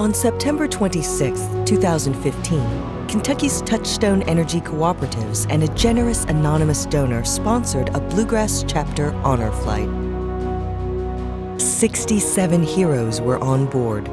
On September 26, 2015, Kentucky's Touchstone Energy Cooperatives and a generous anonymous donor sponsored a Bluegrass Chapter honor flight. 67 heroes were on board.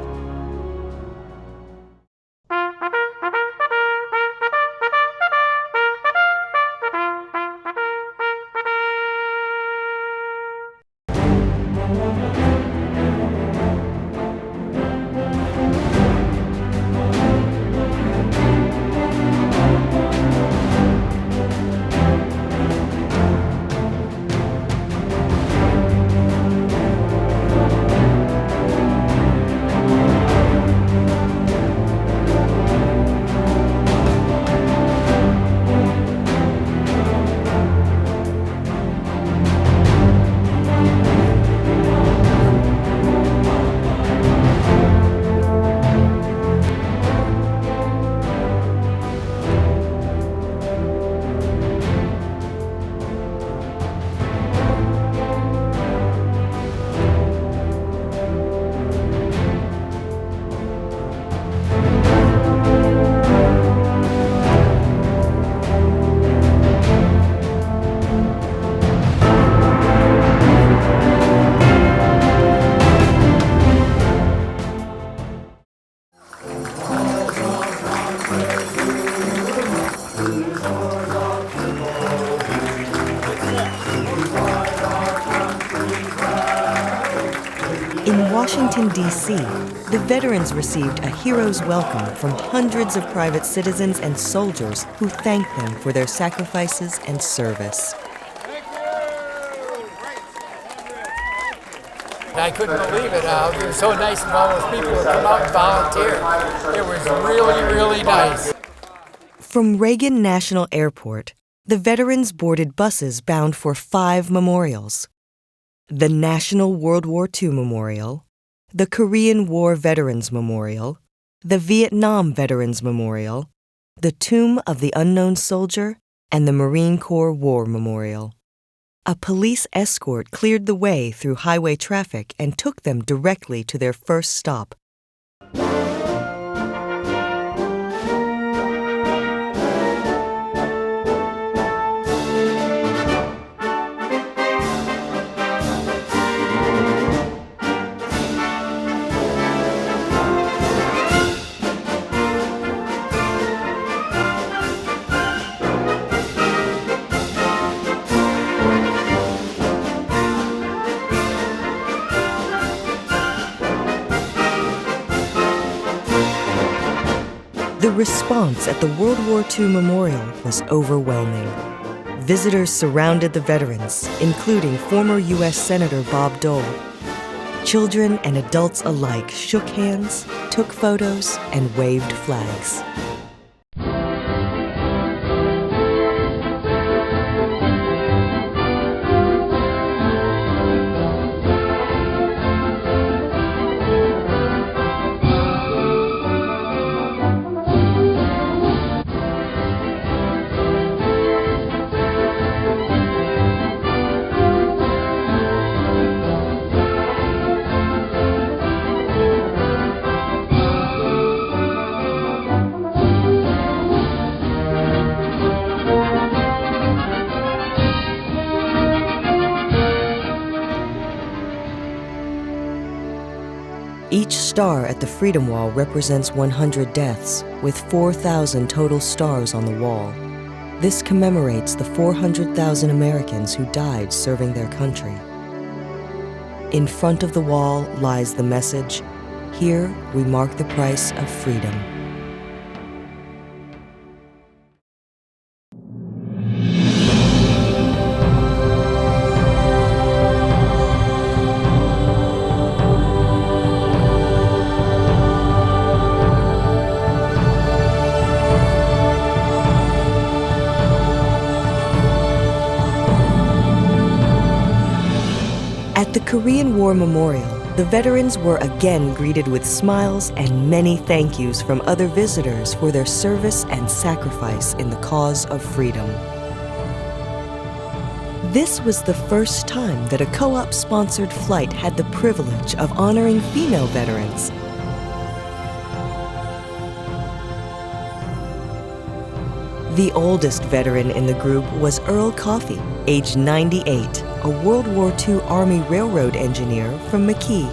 In Washington, D.C., the veterans received a hero's welcome from hundreds of private citizens and soldiers who thanked them for their sacrifices and service. I couldn't believe it. It was so nice of all those people to come out and volunteer. It was really, really nice. From Reagan National Airport, the veterans boarded buses bound for 5 memorials: the National World War II Memorial, the Korean War Veterans Memorial, the Vietnam Veterans Memorial, the Tomb of the Unknown Soldier, and the Marine Corps War Memorial. A police escort cleared the way through highway traffic and took them directly to their first stop. The response at the World War II Memorial was overwhelming. Visitors surrounded the veterans, including former U.S. Senator Bob Dole. Children and adults alike shook hands, took photos, and waved flags. Each star at the Freedom Wall represents 100 deaths, with 4,000 total stars on the wall. This commemorates the 400,000 Americans who died serving their country. In front of the wall lies the message, "Here we mark the price of freedom." At the Korean War Memorial, the veterans were again greeted with smiles and many thank yous from other visitors for their service and sacrifice in the cause of freedom. This was the first time that a co-op-sponsored flight had the privilege of honoring female veterans. The oldest veteran in the group was Earl Coffey, age 98, a World War II Army Railroad engineer from McKee.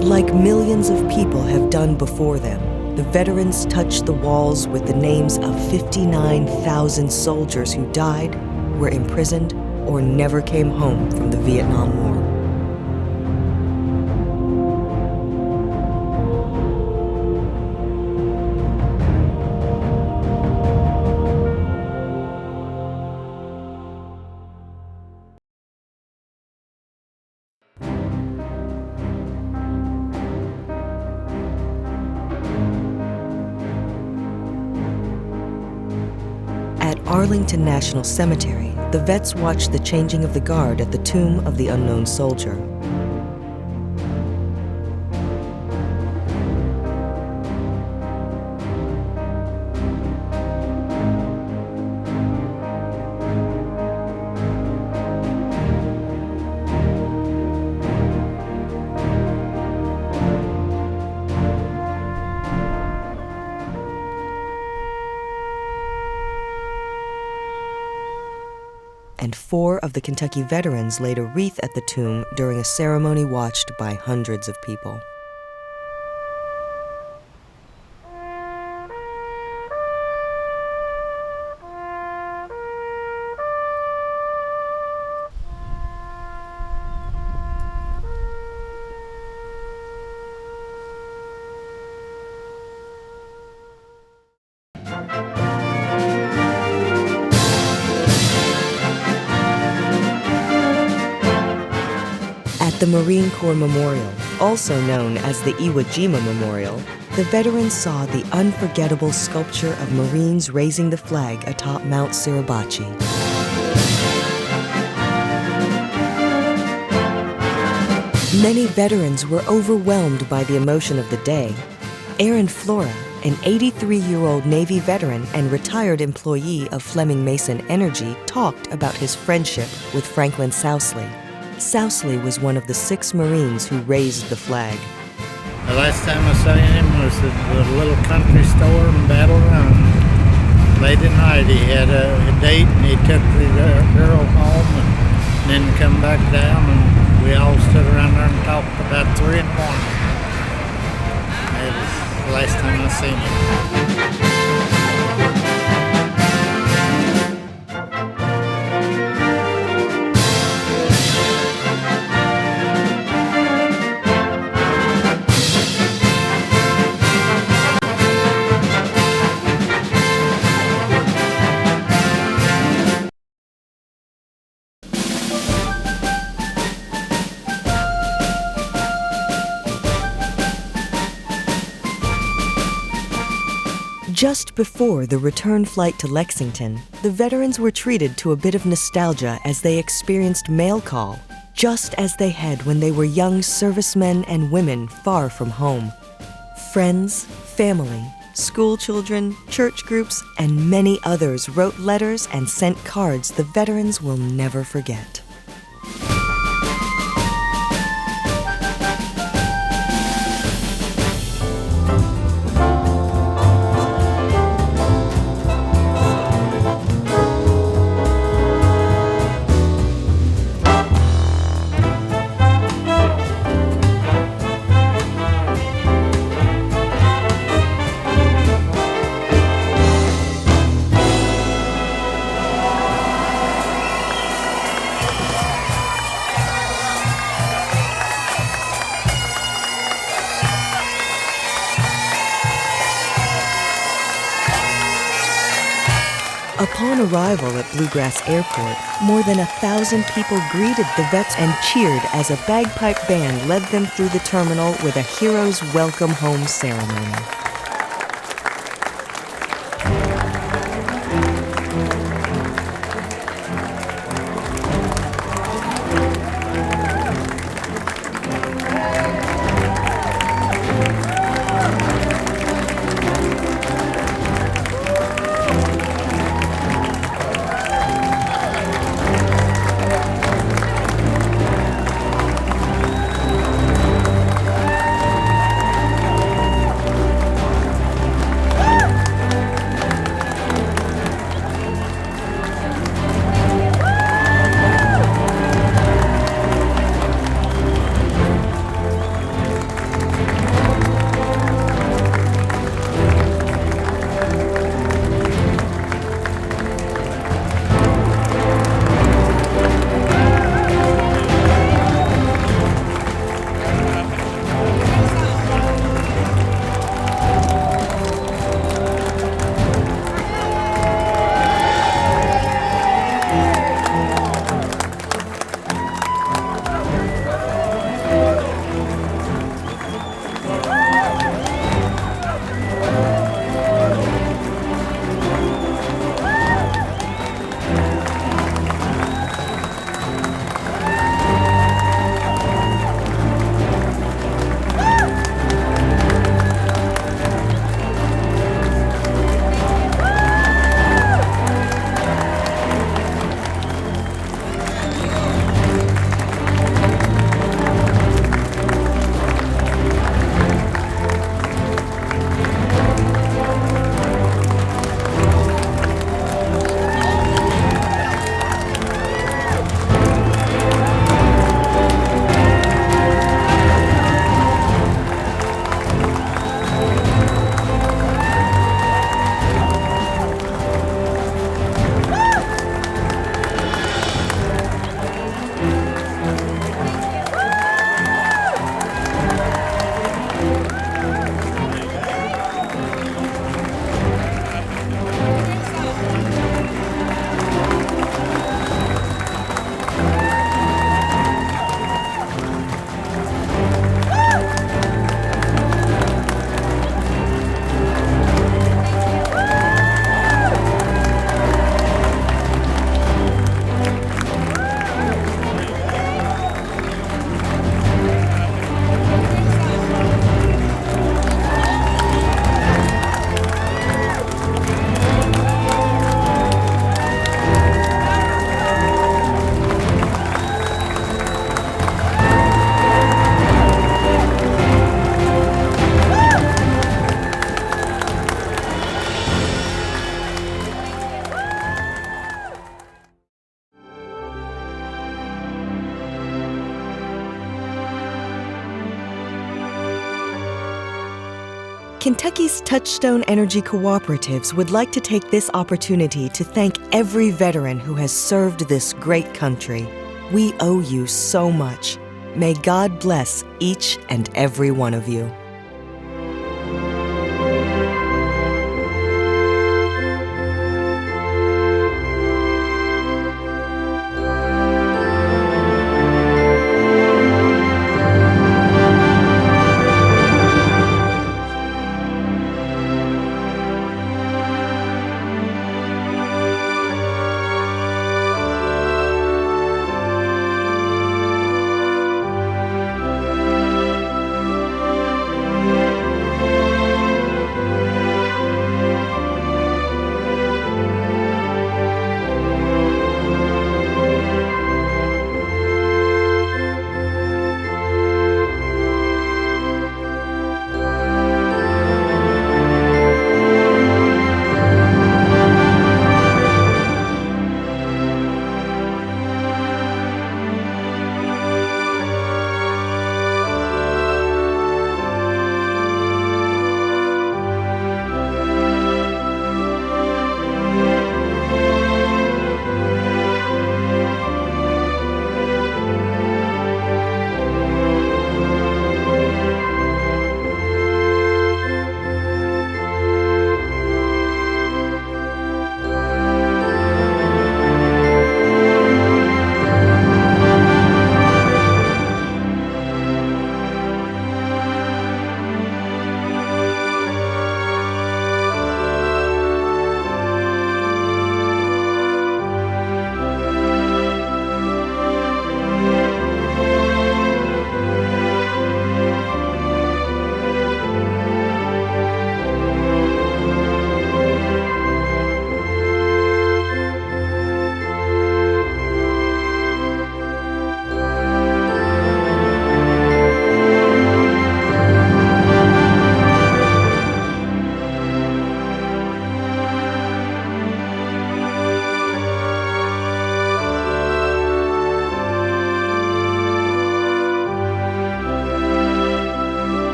Like millions of people have done before them, the veterans touched the walls with the names of 59,000 soldiers who died, were imprisoned, or never came home from the Vietnam War. At Arlington National Cemetery, the vets watched the changing of the guard at the tomb of the unknown soldier. And 4 of the Kentucky veterans laid a wreath at the tomb during a ceremony watched by hundreds of people. At the Marine Corps Memorial, also known as the Iwo Jima Memorial, the veterans saw the unforgettable sculpture of Marines raising the flag atop Mount Suribachi. Many veterans were overwhelmed by the emotion of the day. Aaron Flora, an 83-year-old Navy veteran and retired employee of Fleming Mason Energy, talked about his friendship with Franklin Sousley. Sousley was one of the 6 Marines who raised the flag. The last time I saw him was at the little country store in Battle Run. Late at night he had a date and he took the girl home and then come back down and we all stood around there and talked about 3 in the morning. That was the last time I seen him. Just before the return flight to Lexington, the veterans were treated to a bit of nostalgia as they experienced mail call, just as they had when they were young servicemen and women far from home. Friends, family, school children, church groups, and many others wrote letters and sent cards the veterans will never forget. Upon arrival at Bluegrass Airport, more than 1,000 people greeted the vets and cheered as a bagpipe band led them through the terminal with a hero's welcome home ceremony. Kentucky's Touchstone Energy Cooperatives would like to take this opportunity to thank every veteran who has served this great country. We owe you so much. May God bless each and every one of you.